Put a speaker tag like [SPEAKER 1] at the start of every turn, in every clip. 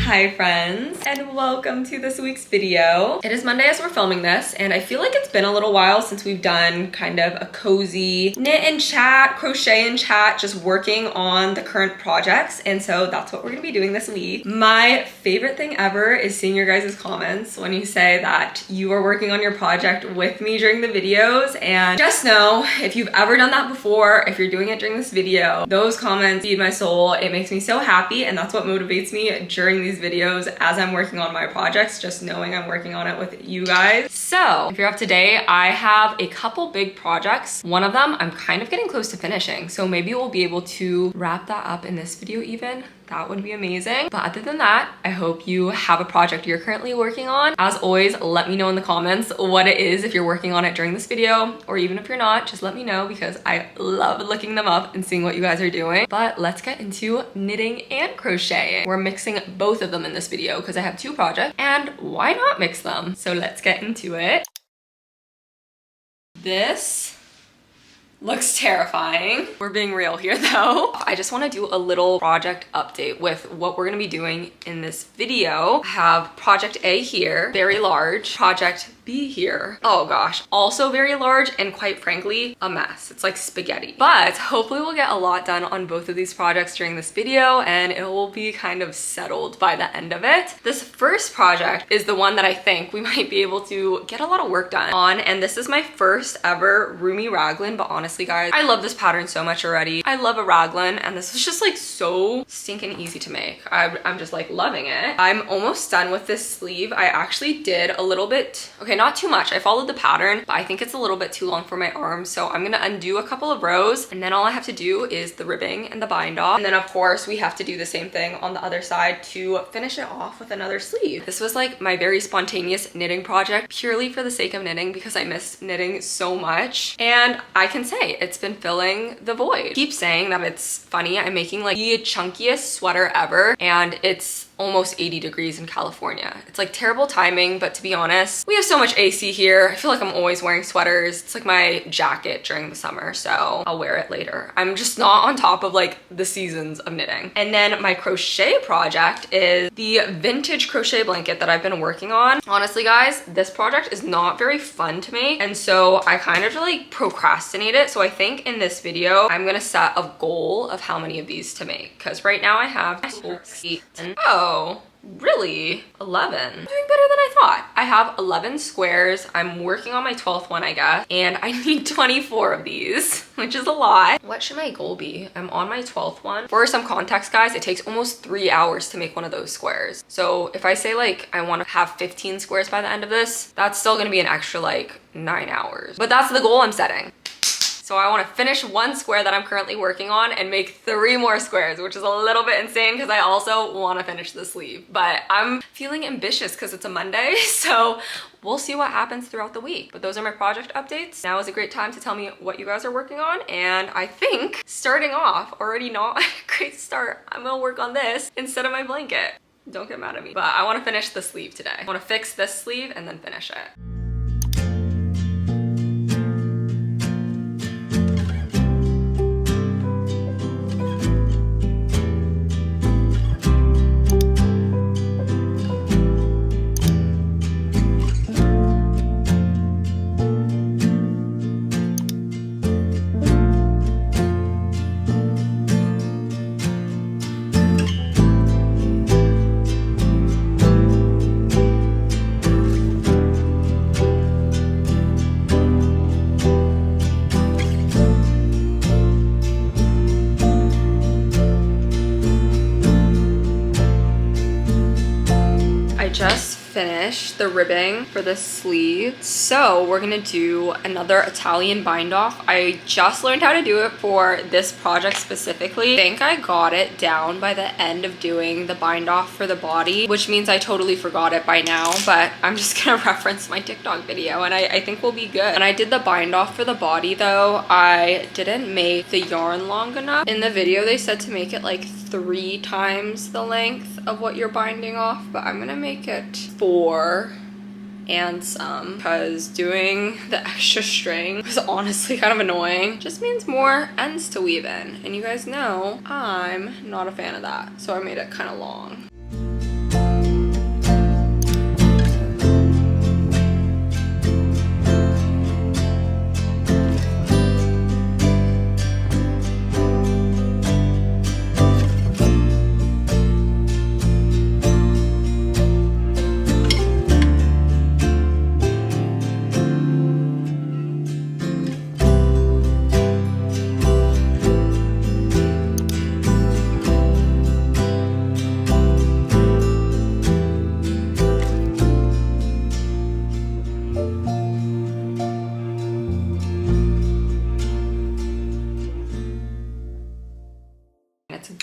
[SPEAKER 1] Hi friends, and welcome to this week's video. It is Monday as we're filming this, and I feel like it's been a little while since we've done kind of a cozy knit and chat, crochet and chat, just working on the current projects, and so that's what we're gonna be doing this week. My favorite thing ever is seeing your guys' comments when you say that you are working on your project with me during the videos, and just know, if you've ever done that before, if you're doing it during this video, those comments feed my soul. It makes me so happy, and that's what motivates me during these videos as I'm working on my projects, just knowing I'm working on it with you guys. So if you're up to date, I have a couple big projects. One of them I'm kind of getting close to finishing, so maybe we'll be able to wrap that up in this video even. That would be amazing. But other than that, I hope you have a project you're currently working on. As always, let me know in the comments what it is if you're working on it during this video, or even if you're not, just let me know because I love looking them up and seeing what you guys are doing. But let's get into knitting and crocheting. We're mixing both of them in this video because I have two projects, and why not mix them? So let's get into it. This looks terrifying. We're being real here though. I just want to do a little project update with what we're going to be doing in this video. I have project A here, very large. Project B here, oh gosh, also very large, and quite frankly, a mess. It's like spaghetti. But hopefully we'll get a lot done on both of these projects during this video, and it will be kind of settled by the end of it. This first project is the one that I think we might be able to get a lot of work done on, and this is my first ever roomy raglan. But honestly guys, I love this pattern so much already. I love a raglan, and this is just like so stinking easy to make. I'm just like loving it. I'm almost done with this sleeve. I actually did a little bit, okay, not too much. I followed the pattern, but I think it's a little bit too long for my arms, so I'm gonna undo a couple of rows, and then all I have to do is the ribbing and the bind off. And then of course we have to do the same thing on the other side to finish it off with another sleeve. This was like my very spontaneous knitting project, purely for the sake of knitting, because I miss knitting so much, and I can say it's been filling the void. I keep saying that it's funny, I'm making like the chunkiest sweater ever, and it's almost 80 degrees in California. It's like terrible timing, but to be honest, we have so much AC here. I feel like I'm always wearing sweaters. It's like my jacket during the summer, so I'll wear it later. I'm just not on top of like the seasons of knitting. And then my crochet project is the vintage crochet blanket that I've been working on. Honestly guys, this project is not very fun to make, and so I kind of like procrastinate it. So I think in this video, I'm gonna set a goal of how many of these to make, because right now I have 8 and oh, really? 11. I'm doing better than I thought. I have 11 squares. I'm working on my 12th one, I guess, and I need 24 of these, which is a lot. What should my goal be? I'm on my 12th one. For some context, guys, it takes almost 3 hours to make one of those squares. So if I say like I want to have 15 squares by the end of this, that's still gonna be an extra like 9 hours. But that's the goal I'm setting. So I want to finish one square that I'm currently working on and make 3 more squares, which is a little bit insane because I also want to finish the sleeve. But I'm feeling ambitious because it's a Monday, so we'll see what happens throughout the week. But those are my project updates. Now is a great time to tell me what you guys are working on. And I think starting off, already not a great start, I'm gonna work on this instead of my blanket. Don't get mad at me. But I want to finish the sleeve today. I want to fix this sleeve and then finish it. Just finished the ribbing for the sleeve, so we're gonna do another Italian bind off. I just learned how to do it for this project specifically. I think I got it down by the end of doing the bind off for the body, which means I totally forgot it by now, but I'm just gonna reference my TikTok video, and I think we'll be good. And I did the bind off for the body though. I didn't make the yarn long enough. In the video they said to make it like 3 times the length of what you're binding off, but I'm gonna make it 4 and some, because doing the extra string was honestly kind of annoying. Just means more ends to weave in, and you guys know I'm not a fan of that, so I made it kind of long.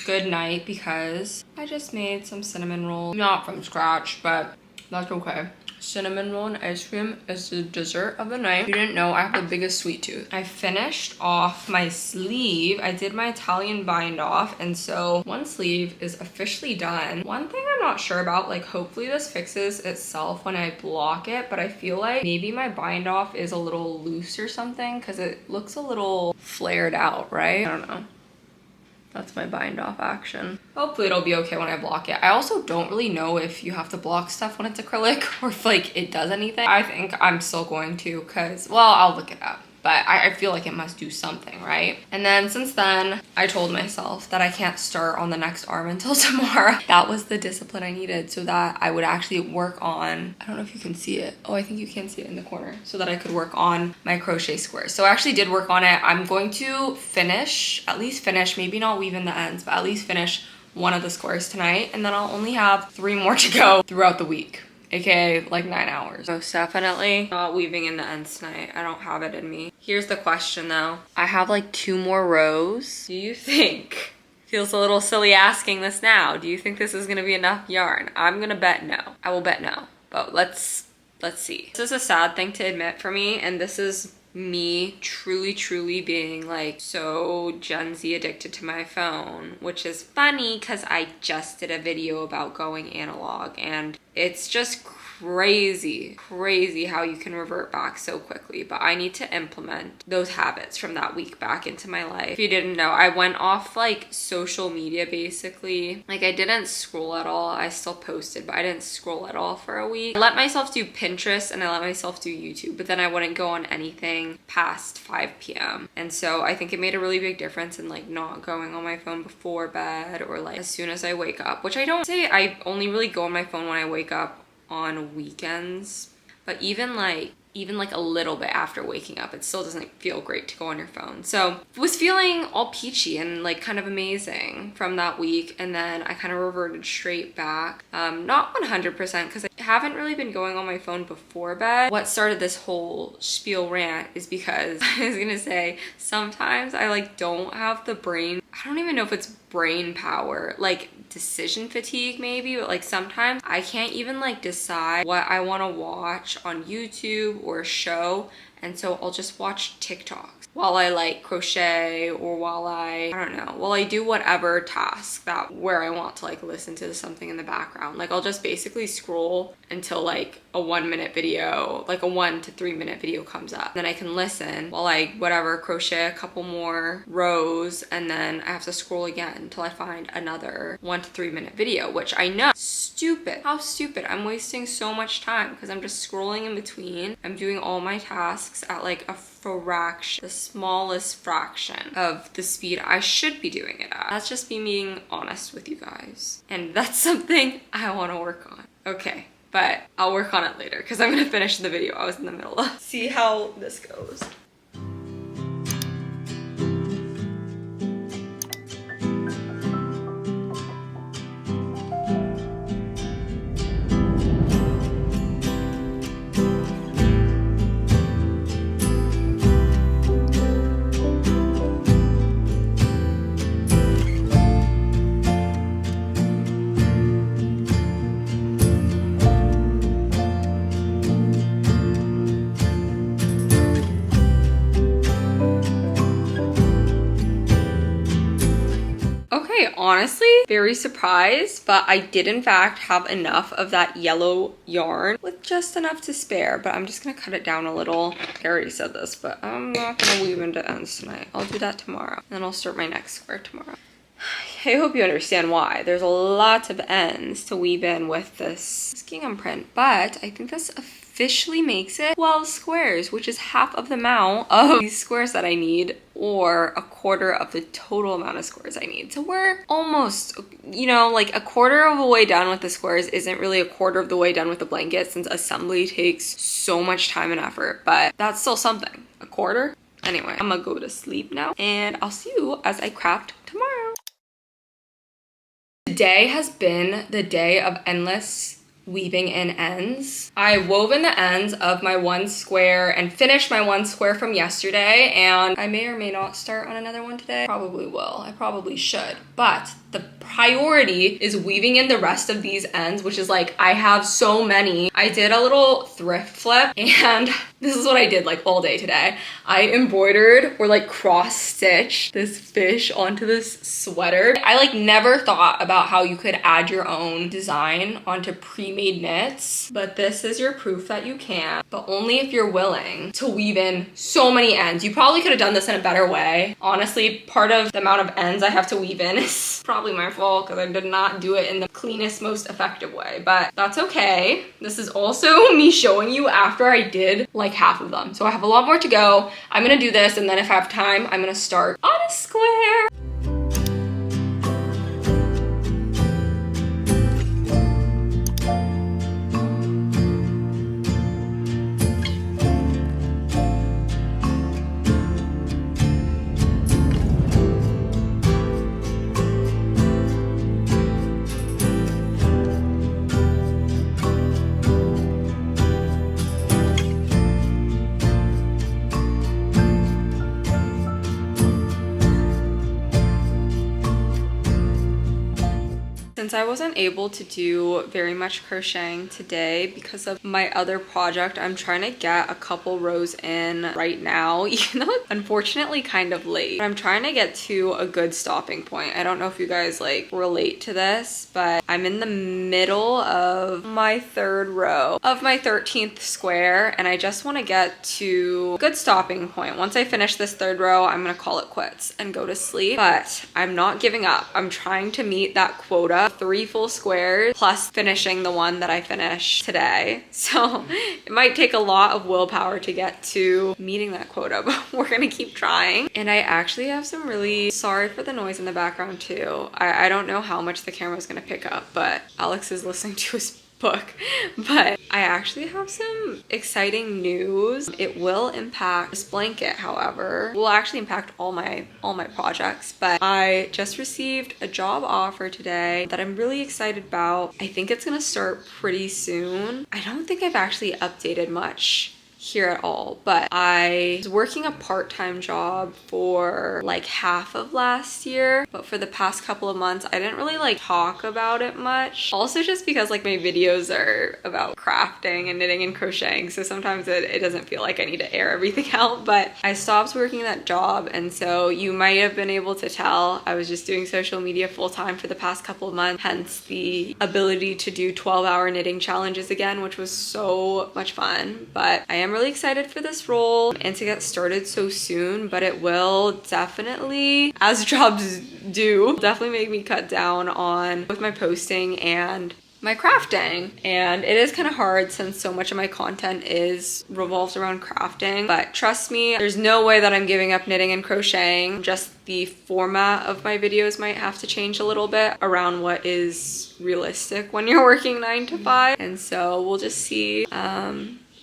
[SPEAKER 1] good night because I just made some cinnamon rolls. Not from scratch, but that's okay. Cinnamon roll and ice cream is the dessert of the night. If you didn't know, I have the biggest sweet tooth. I finished off my sleeve. I did my Italian bind off, and so one sleeve is officially done. One thing I'm not sure about, like hopefully this fixes itself when I block it, but I feel like maybe my bind off is a little loose or something because it looks a little flared out, right? I don't know. That's my bind off action. Hopefully it'll be okay when I block it. I also don't really know if you have to block stuff when it's acrylic or if like it does anything. I think I'm still going to because, well, I'll look it up. But I feel like it must do something, right? And then since then, I told myself that I can't start on the next arm until tomorrow. That was the discipline I needed so that I would actually work on, I don't know if you can see it. Oh, I think you can see it in the corner. So that I could work on my crochet squares. So I actually did work on it. I'm going to finish, at least finish, maybe not weave in the ends, but at least finish one of the squares tonight. And then I'll only have 3 more to go throughout the week. AKA like 9 hours. Most definitely not weaving in the ends tonight. I don't have it in me. Here's the question though. I have like 2 more rows. Do you think, feels a little silly asking this now, do you think this is gonna be enough yarn? I'm gonna bet no. I will bet no, but let's see. This is a sad thing to admit for me, and this is me truly being like so Gen Z addicted to my phone, which is funny because I just did a video about going analog, and it's just crazy how you can revert back so quickly. But I need to implement those habits from that week back into my life. If you didn't know, I went off like social media basically. Like I didn't scroll at all. I still posted, but I didn't scroll at all for a week. I let myself do Pinterest and I let myself do YouTube, but then I wouldn't go on anything past 5 p.m. And so I think it made a really big difference in like not going on my phone before bed or like as soon as I wake up, which I don't say I only really go on my phone when I wake up on weekends, but even like a little bit after waking up, it still doesn't feel great to go on your phone. So I was feeling all peachy and like kind of amazing from that week, and then I kind of reverted straight back. Not 100% because I haven't really been going on my phone before bed. What started this whole spiel rant is because I was gonna say sometimes I like don't have the brain, I don't even know if it's brain power, like decision fatigue maybe, but like sometimes I can't even like decide what I want to watch on YouTube or a show, and so I'll just watch TikToks while I like crochet or while I don't know, while I do whatever task that where I want to like listen to something in the background. Like I'll just basically scroll until like a 1 minute video, like a 1 to 3 minute video comes up. Then I can listen while I whatever crochet a couple more rows, and then I have to scroll again until I find another 1 to 3 minute video, which I know stupid. How stupid. I'm wasting so much time because I'm just scrolling in between. I'm doing all my tasks at like a fraction, the smallest fraction of the speed I should be doing it at. That's just me being honest with you guys. And that's something I want to work on. Okay, but I'll work on it later because I'm going to finish the video I was in the middle of. See how this goes. Honestly, very surprised, but I did in fact have enough of that yellow yarn with just enough to spare, but I'm just gonna cut it down a little. I already said this, but I'm not gonna weave into ends tonight. I'll do that tomorrow. Then I'll start my next square tomorrow. I hope you understand why. There's a lot of ends to weave in with this gingham print, but I think this officially makes it 12 squares, which is half of the amount of these squares that I need, or a quarter of the total amount of squares I need. So we're almost, you know, like a quarter of the way done with the squares isn't really a quarter of the way done with the blanket, since assembly takes so much time and effort, but that's still something. A quarter? Anyway, I'm gonna go to sleep now, and I'll see you as I craft tomorrow. Today has been the day of endless weaving in ends. I wove in the ends of my one square and finished my one square from yesterday, and I may or may not start on another one today. Probably will. I probably should. But The priority is weaving in the rest of these ends, which is like, I have so many. I did a little thrift flip, and this is what I did like all day today. I embroidered or like cross stitched this fish onto this sweater. I like never thought about how you could add your own design onto pre-made knits, but this is your proof that you can, but only if you're willing to weave in so many ends. You probably could have done this in a better way. Honestly, part of the amount of ends I have to weave in is probably my fault because I did not do it in the cleanest, most effective way, but that's okay. This is also me showing you after I did like half of them. So I have a lot more to go. I'm gonna do this, and then if I have time, I'm gonna start on a square. Since I wasn't able to do very much crocheting today because of my other project, I'm trying to get a couple rows in right now, even though it's unfortunately kind of late. I'm trying to get to a good stopping point. I don't know if you guys like relate to this, but I'm in the middle of my third row of my 13th square, and I just want to get to a good stopping point. Once I finish this third row, I'm gonna call it quits and go to sleep, but I'm not giving up. I'm trying to meet that quota, 3 full squares plus finishing the one that I finished today. So it might take a lot of willpower to get to meeting that quota, but we're gonna keep trying. And I actually have some really, sorry for the noise in the background too. I don't know how much the camera is gonna pick up, but Alex is listening to his book. But I actually have some exciting news. It will impact this blanket, however. It will actually impact all my projects, but I just received a job offer today that I'm really excited about. I think it's gonna start pretty soon. I don't think I've actually updated much here at all, but I was working a part-time job for like half of last year, but for the past couple of months I didn't really like talk about it much, also just because like my videos are about crafting and knitting and crocheting, so sometimes it doesn't feel like I need to air everything out. But I stopped working that job, and so you might have been able to tell I was just doing social media full-time for the past couple of months, hence the ability to do 12-hour knitting challenges again, which was so much fun. But I am really excited for this role and to get started so soon, but it will definitely, as jobs do, definitely make me cut down on both my posting and my crafting. And it is kind of hard since so much of my content revolves around crafting, but trust me, there's no way that I'm giving up knitting and crocheting. Just the format of my videos might have to change a little bit around what is realistic when you're working 9 to 5, and so we'll just see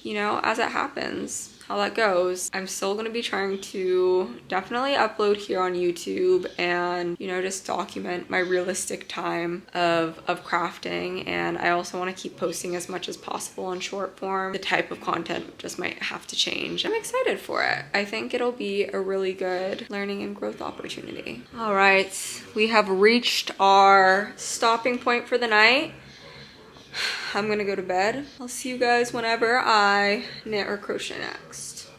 [SPEAKER 1] you know, as it happens, how that goes. I'm still gonna be trying to definitely upload here on YouTube and, you know, just document my realistic time of crafting. And I also want to keep posting as much as possible in short form. The type of content just might have to change. I'm excited for it. I think it'll be a really good learning and growth opportunity. All right, we have reached our stopping point for the night. I'm gonna go to bed. I'll see you guys whenever I knit or crochet next.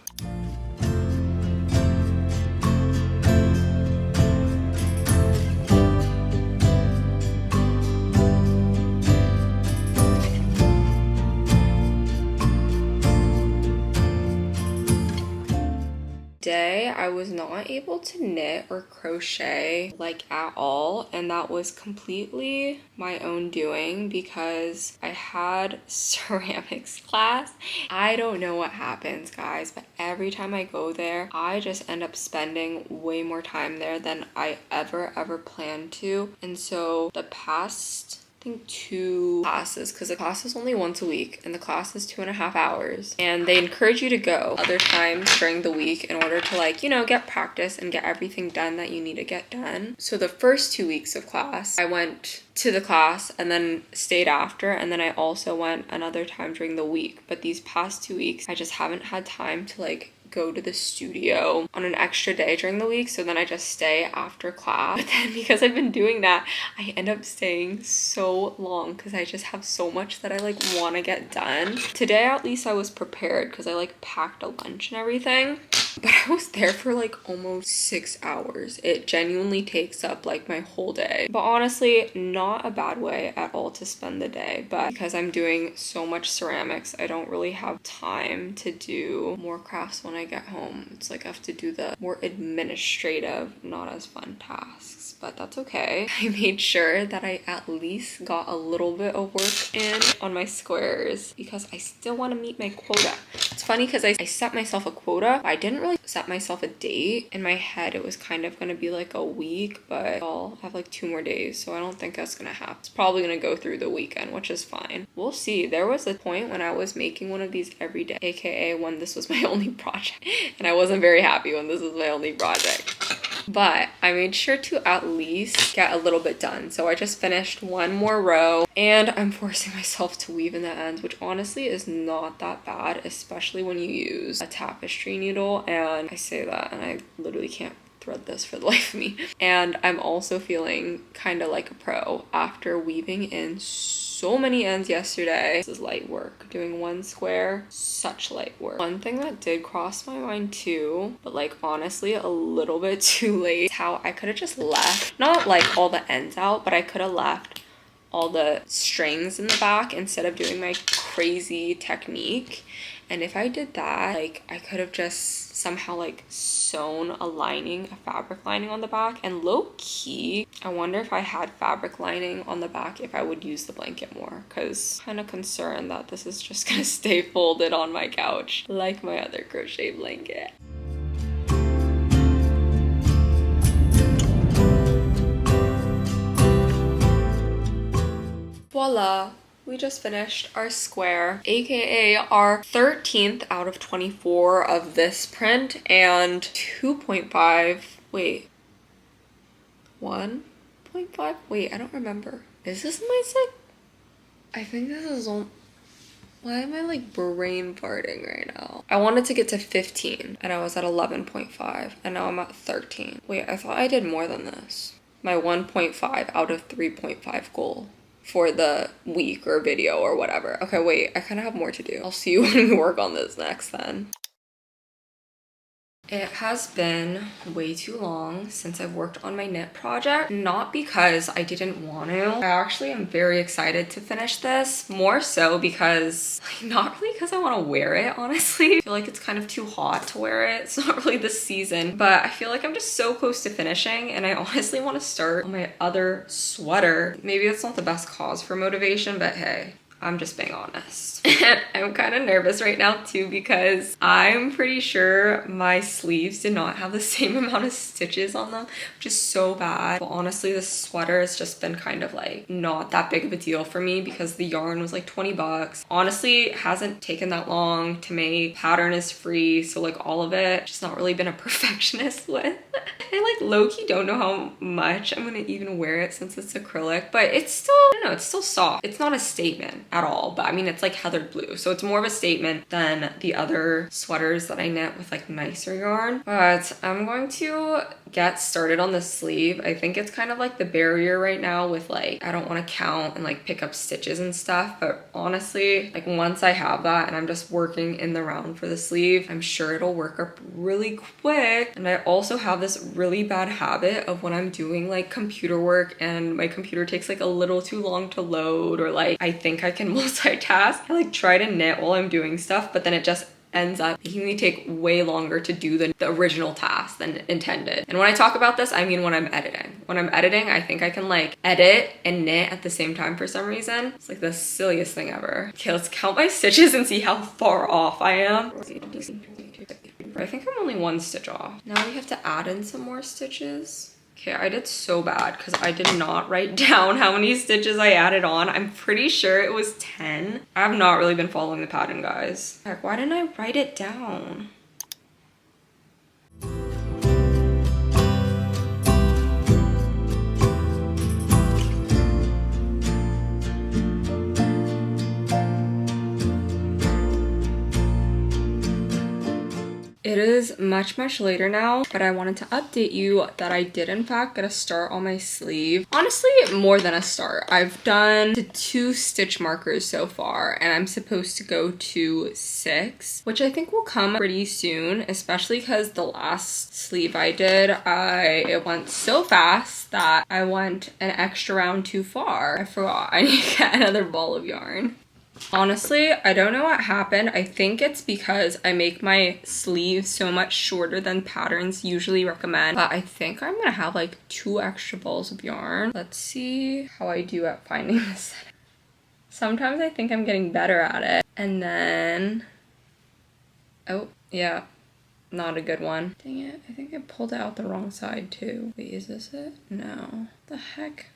[SPEAKER 1] Today I was not able to knit or crochet like at all, and that was completely my own doing because I had ceramics class. I don't know what happens, guys, but every time I go there I just end up spending way more time there than I ever planned to. And so the past, I think, 2 classes, because the class is only once a week and the class is 2.5 hours, and they encourage you to go other times during the week in order to, like, you know, get practice and get everything done that you need to get done. So the first 2 weeks of class I went to the class and then stayed after, and then I also went another time during the week. But these past 2 weeks I just haven't had time to like go to the studio on an extra day during the week, so then I just stay after class. But then because I've been doing that, I end up staying so long because I just have so much that I like want to get done. Today at least I was prepared because I like packed a lunch and everything. But I was there for like almost 6 hours. It genuinely takes up like my whole day. But honestly, not a bad way at all to spend the day. But because I'm doing so much ceramics, I don't really have time to do more crafts when I get home. It's like I have to do the more administrative, not as fun tasks. But that's okay. I made sure that I at least got a little bit of work in on my squares because I still want to meet my quota. It's funny because I set myself a quota, but I didn't really set myself a date. In my head, it was kind of going to be like a week, but I'll have like 2 more days, so I don't think that's going to happen. It's probably going to go through the weekend, which is fine. We'll see. There was a point when I was making one of these every day, aka when this was my only project, and I wasn't very happy when this was my only project. But I made sure to at least get a little bit done. So I just finished 1 more row and I'm forcing myself to weave in the ends, which honestly is not that bad, especially when you use a tapestry needle. And I say that and I literally can't thread this for the life of me. And I'm also feeling kind of like a pro after weaving in so many ends yesterday. This is light work. Doing 1 square, such light work. One thing that did cross my mind too, but like honestly a little bit too late, how I could have just left, not like all the ends out, but I could have left all the strings in the back instead of doing my crazy technique. And if I did that, like I could have just somehow like sewn a fabric lining on the back. And low key, I wonder if I had fabric lining on the back if I would use the blanket more, because I'm kind of concerned that this is just gonna stay folded on my couch like my other crochet blanket. Voila! We just finished our square, aka our 13th out of 24 of this print and 2.5, wait, 1.5? Wait, I don't remember. Is this my I think this is on, why am I like brain farting right now? I wanted to get to 15 and I was at 11.5 and now I'm at 13. Wait, I thought I did more than this. My 1.5 out of 3.5 goal for the week or video or whatever. Okay, wait, I kind of have more to do. I'll see you when we work on this next then. It has been way too long since I've worked on my knit project, not because I didn't want to. I actually am very excited to finish this, more so because, like, not really because I want to wear it, honestly. I feel like it's kind of too hot to wear it. It's not really the season, but I feel like I'm just so close to finishing and I honestly want to start on my other sweater. Maybe that's not the best cause for motivation, but hey, I'm just being honest. I'm kind of nervous right now too because I'm pretty sure my sleeves did not have the same amount of stitches on them, which is so bad. But honestly, this sweater has just been kind of like not that big of a deal for me because the yarn was like 20 bucks. Honestly, it hasn't taken that long to make. Pattern is free, so like all of it, just not really been a perfectionist with. I like low-key don't know how much I'm gonna even wear it since it's acrylic, but it's still, I don't know, it's still soft. It's not a statement at all, but I mean, it's like heathered blue, so it's more of a statement than the other sweaters that I knit with like nicer yarn. But I'm going to get started on the sleeve. I think it's kind of like the barrier right now with like, I don't want to count and like pick up stitches and stuff, but honestly, like once I have that and I'm just working in the round for the sleeve, I'm sure it'll work up really quick. And I also have this really bad habit of when I'm doing like computer work and my computer takes like a little too long to load, or like I think I can multitask, I like try to knit while I'm doing stuff, but then it just ends up making me take way longer to do the original task than intended. And when I talk about this, I mean when I'm editing. When I'm editing, I think I can like edit and knit at the same time for some reason. It's like the silliest thing ever. Okay, let's count my stitches and see how far off I am. I think I'm only 1 stitch off. Now we have to add in some more stitches. Okay, I did so bad because I did not write down how many stitches I added on. I'm pretty sure it was 10. I have not really been following the pattern, guys. Heck, why didn't I write it down? It is much later now, but I wanted to update you that I did in fact get a start on my sleeve. Honestly, more than a start. I've done 2 stitch markers so far, and I'm supposed to go to 6, which I think will come pretty soon, especially because the last sleeve I did, it went so fast that I went an extra round too far. I forgot I need to get another ball of yarn. Honestly, I don't know what happened. I think it's because I make my sleeves so much shorter than patterns usually recommend. But I think I'm gonna have like 2 extra balls of yarn. Let's see how I do at finding this. Sometimes I think I'm getting better at it. And then, oh yeah, not a good one. Dang it, I think I pulled it out the wrong side too. Wait, is this it? No, the heck?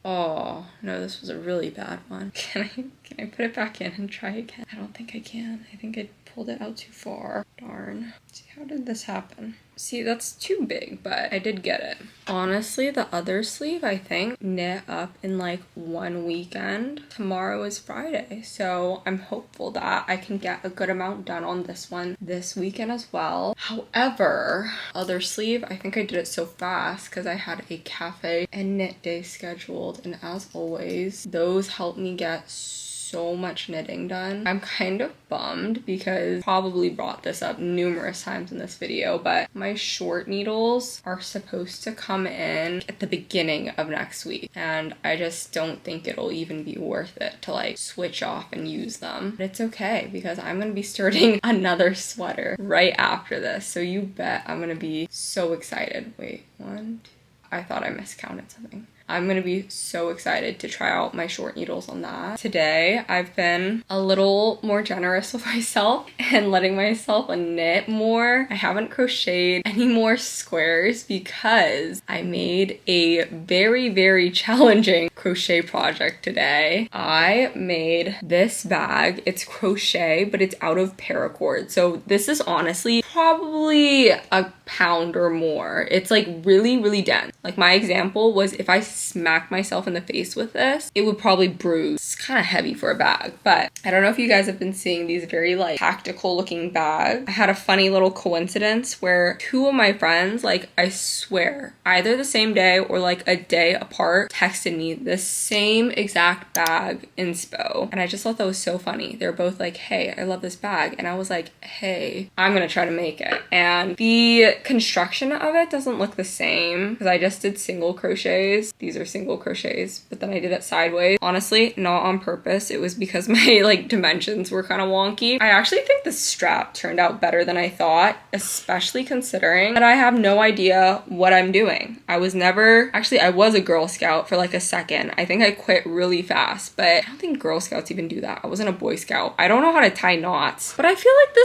[SPEAKER 1] Oh, no, this was a really bad one. Can I put it back in and try again? I don't think I can. I think I pulled it out too far. Darn. See, how did this happen? See, that's too big, but I did get it. Honestly, the other sleeve, I think, knit up in like 1 weekend. Tomorrow is Friday, so I'm hopeful that I can get a good amount done on this one this weekend as well. However, other sleeve, I think I did it so fast because I had a cafe and knit day scheduled, and as always, those help me get so much knitting done. I'm kind of bummed because I probably brought this up numerous times in this video, but my short needles are supposed to come in at the beginning of next week, and I just don't think it'll even be worth it to like switch off and use them. But it's okay because I'm gonna be starting another sweater right after this, so you bet I'm gonna be so excited. Wait, 1, 2, I thought I miscounted something. I'm gonna be so excited to try out my short needles on that. Today, I've been a little more generous with myself and letting myself knit more. I haven't crocheted any more squares because I made a very challenging crochet project today. I made this bag. It's crochet, but it's out of paracord. So this is honestly probably a pound or more. It's like really dense. Like my example was if I smack myself in the face with this, it would probably bruise. It's kind of heavy for a bag, but I don't know if you guys have been seeing these very like tactical looking bags. I had a funny little coincidence where 2 of my friends, like I swear, either the same day or like a day apart, texted me the same exact bag inspo. And I just thought that was so funny. They're both like, hey, I love this bag. And I was like, hey, I'm gonna try to make it. And the construction of it doesn't look the same because I just did single crochets. These are single crochets, but then I did it sideways. Honestly, not on purpose. It was because my like dimensions were kind of wonky. I actually think the strap turned out better than I thought, especially considering that I have no idea what I'm doing. I was a Girl Scout for like a second. I think I quit really fast, but I don't think Girl Scouts even do that. I wasn't a Boy Scout. I don't know how to tie knots, but I feel like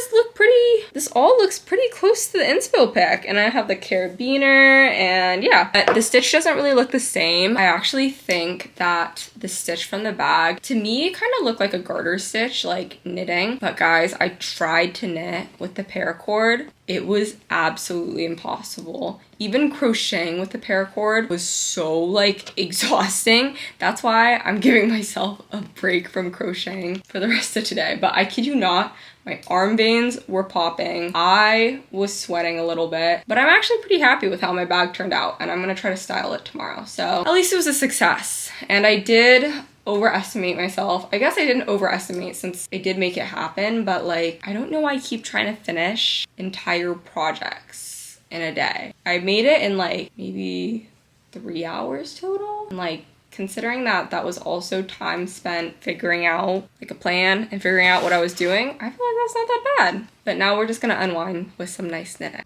[SPEAKER 1] this all looks pretty close to the inspo pic, and I have the carabiner, and yeah, but the stitch doesn't really look the same. I actually think that the stitch from the bag, to me, it kind of looked like a garter stitch, like knitting. But guys, I tried to knit with the paracord. It was absolutely impossible. Even crocheting with the paracord was so like exhausting. That's why I'm giving myself a break from crocheting for the rest of today. But I kid you not, my arm veins were popping. I was sweating a little bit, but I'm actually pretty happy with how my bag turned out, and I'm gonna try to style it tomorrow. So at least it was a success. And I did overestimate myself. I guess I didn't overestimate since I did make it happen, but like, I don't know why I keep trying to finish entire projects in a day. I made it in like maybe 3 hours total. And like, considering that that was also time spent figuring out like a plan and figuring out what I was doing, I feel like that's not that bad. But now we're just gonna unwind with some nice knitting.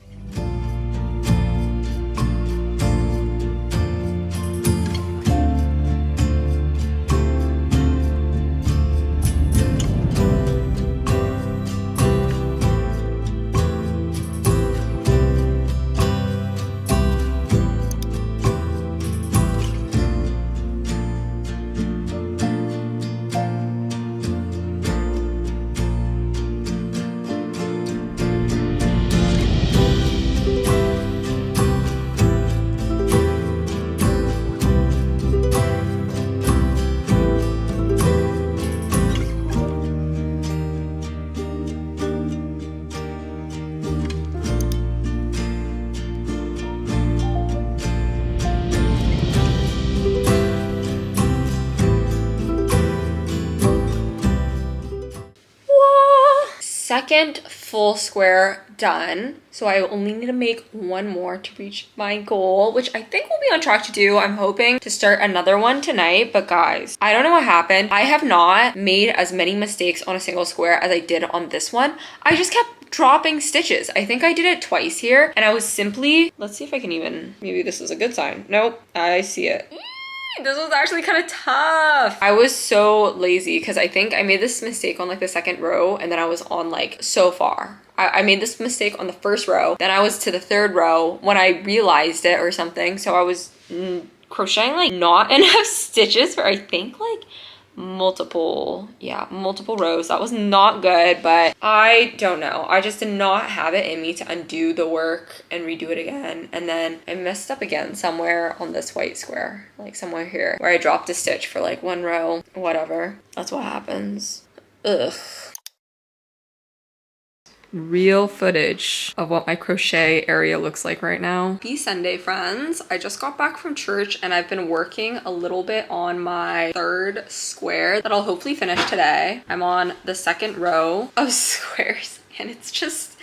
[SPEAKER 1] second full square done. So I only need to make one more to reach my goal, which I think we'll be on track to do. I'm hoping to start another one tonight, but guys, I don't know what happened. I have not made as many mistakes on a single square as I did on this one. I just kept dropping stitches. I think I did it twice here, and I was simply, let's see if I can even, maybe this is a good sign. Nope, I see it. This was actually kind of tough. I was so lazy because I think I made this mistake on like the second row, and then I was on like so far. I made this mistake on the first row, then I was to the third row when I realized it or something. So I was crocheting like not enough stitches for I think like multiple rows. That was not good, but I don't know. I just did not have it in me to undo the work and redo it again. And then I messed up again somewhere on this white square, like somewhere here where I dropped a stitch for like one row, whatever. That's what happens. Ugh. Real footage of what my crochet area looks like right now. Happy Sunday, friends. I just got back from church and I've been working a little bit on my third square that I'll hopefully finish today. I'm on the second row of squares and it's just,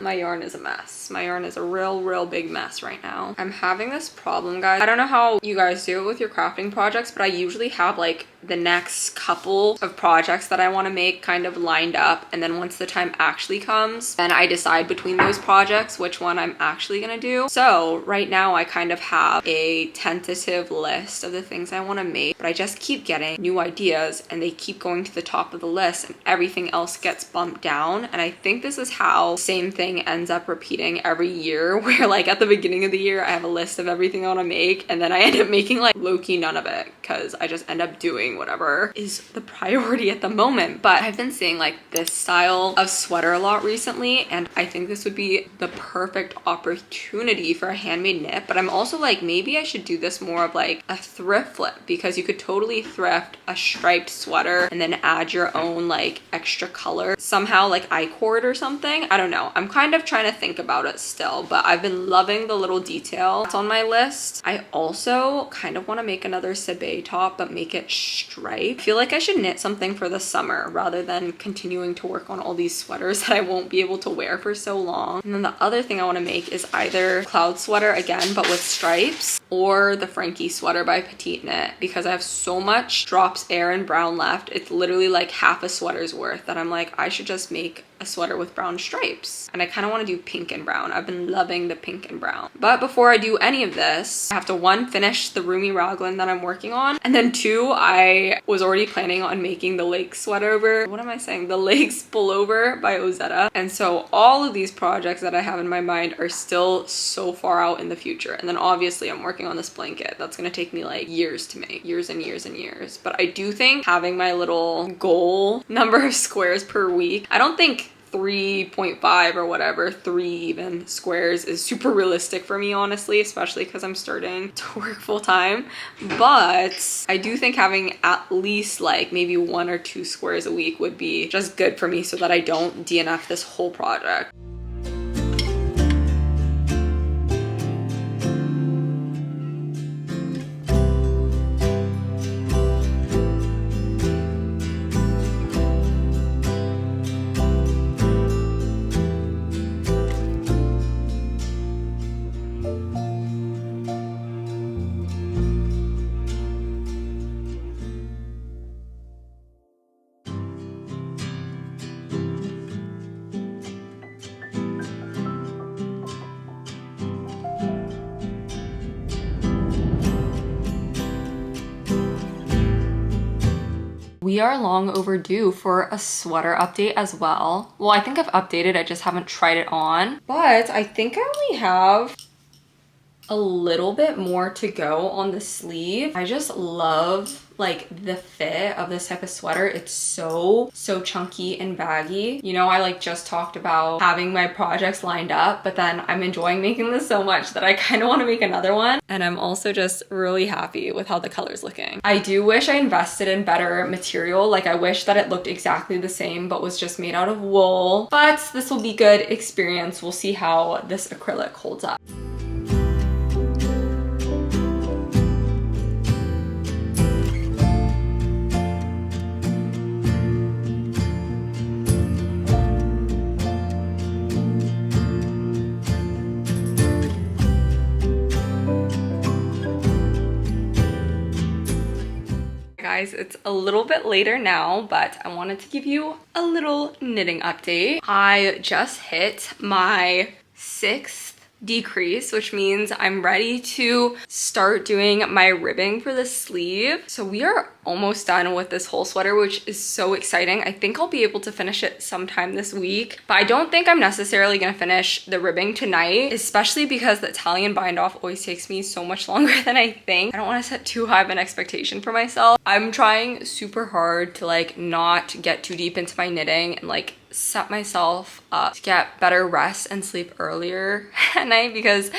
[SPEAKER 1] my yarn is a mess. My yarn is a real big mess right now. I'm having this problem, guys. I don't know how you guys do it with your crafting projects, but I usually have like the next couple of projects that I want to make kind of lined up, and then once the time actually comes, then I decide between those projects which one I'm actually gonna do. So right now I kind of have a tentative list of the things I want to make, but I just keep getting new ideas and they keep going to the top of the list and everything else gets bumped down. And I think this is how the same thing ends up repeating every year, where like at the beginning of the year I have a list of everything I want to make, and then I end up making like low-key none of it because I just end up doing whatever is the priority at the moment. But I've been seeing like this style of sweater a lot recently, and I think this would be the perfect opportunity for a handmade knit. But I'm also like, maybe I should do this more of like a thrift flip, because you could totally thrift a striped sweater and then add your own like extra color somehow, like I-cord or something. I don't know. I'm kind of trying to think about it still, but I've been loving the little detail that's on my list. I also kind of want to make another Sabé top, but make it striped. I feel like I should knit something for the summer rather than continuing to work on all these sweaters that I won't be able to wear for so long. And then the other thing I want to make is either cloud sweater again, but with stripes, or the Frankie sweater by Petite Knit, because I have so much Drops Air and brown left. It's literally like half a sweater's worth that I'm like, I should just make a sweater with brown stripes. And I kind of want to do pink and brown. I've been loving the pink and brown. But before I do any of this, I have to one, finish the roomy raglan that I'm working on, and then two, I was already planning on making the Lakes sweater what am I saying? The Lakes pullover by Ozetta. And so all of these projects that I have in my mind are still so far out in the future. And then obviously I'm working on this blanket. That's going to take me like years to make, years and years and years. But I do think having my little goal number of squares per week, I don't think 3.5 or whatever, 3 even squares is super realistic for me, honestly, especially because I'm starting to work full time. But I do think having at least like maybe 1 or 2 squares a week would be just good for me, so that I don't DNF this whole project. We are long overdue for a sweater update as well. Well, I think I've updated, I just haven't tried it on. But I think I only have a little bit more to go on the sleeve. I just love like the fit of this type of sweater. It's so chunky and baggy. You know, I like just talked about having my projects lined up, but then I'm enjoying making this so much that I kind of want to make another one. And I'm also just really happy with how the color's looking. I do wish I invested in better material. Like I wish that it looked exactly the same but was just made out of wool. But this will be good experience. We'll see how this acrylic holds up. guys, it's a little bit later now, but I wanted to give you a little knitting update. I just hit my 6th decrease, which means I'm ready to start doing my ribbing for the sleeve. So we are almost done with this whole sweater, which is so exciting. I think I'll be able to finish it sometime this week, but I don't think I'm necessarily gonna finish the ribbing tonight, especially because the Italian bind off always takes me so much longer than I think. I don't want to set too high of an expectation for myself. I'm trying super hard to like not get too deep into my knitting and like set myself up to get better rest and sleep earlier at night, because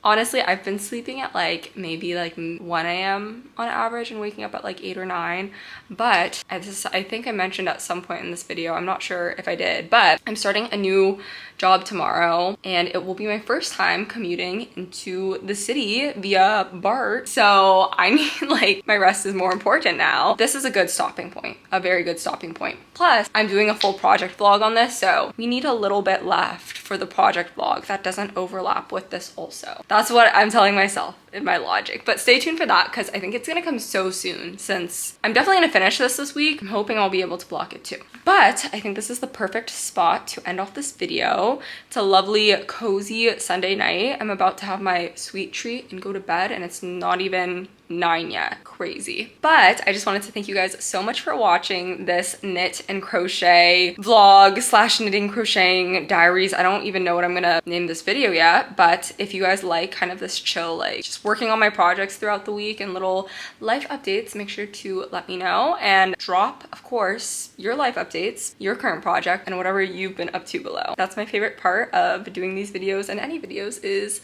[SPEAKER 1] honestly, I've been sleeping at like maybe like 1 a.m. on average and waking up at like 8 or 9. But I think I mentioned at some point in this video, I'm not sure if I did, but I'm starting a new job tomorrow and it will be my first time commuting into the city via BART. So I need like, my rest is more important now. This is a good stopping point, a very good stopping point. Plus, I'm doing a full project vlog on this, so we need a little bit left for the project vlog that doesn't overlap with this also. That's what I'm telling myself in my logic, but stay tuned for that because I think it's gonna come so soon, since I'm definitely gonna finish this week. I'm hoping I'll be able to block it too. But I think this is the perfect spot to end off this video. It's a lovely, cozy Sunday night. I'm about to have my sweet treat and go to bed, and it's not even 9 yet. Crazy. But I just wanted to thank you guys so much for watching this knit and crochet vlog slash knitting crocheting diaries. I don't even know what I'm gonna name this video yet, but if you guys like kind of this chill, like just working on my projects throughout the week and little life updates, make sure to let me know and drop, of course, your life updates, your current project, and whatever you've been up to below. That's my favorite part of doing these videos and any videos, is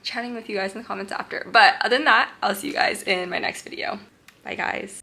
[SPEAKER 1] chatting with you guys in the comments after. But other than that, I'll see you guys in my next video. Bye guys.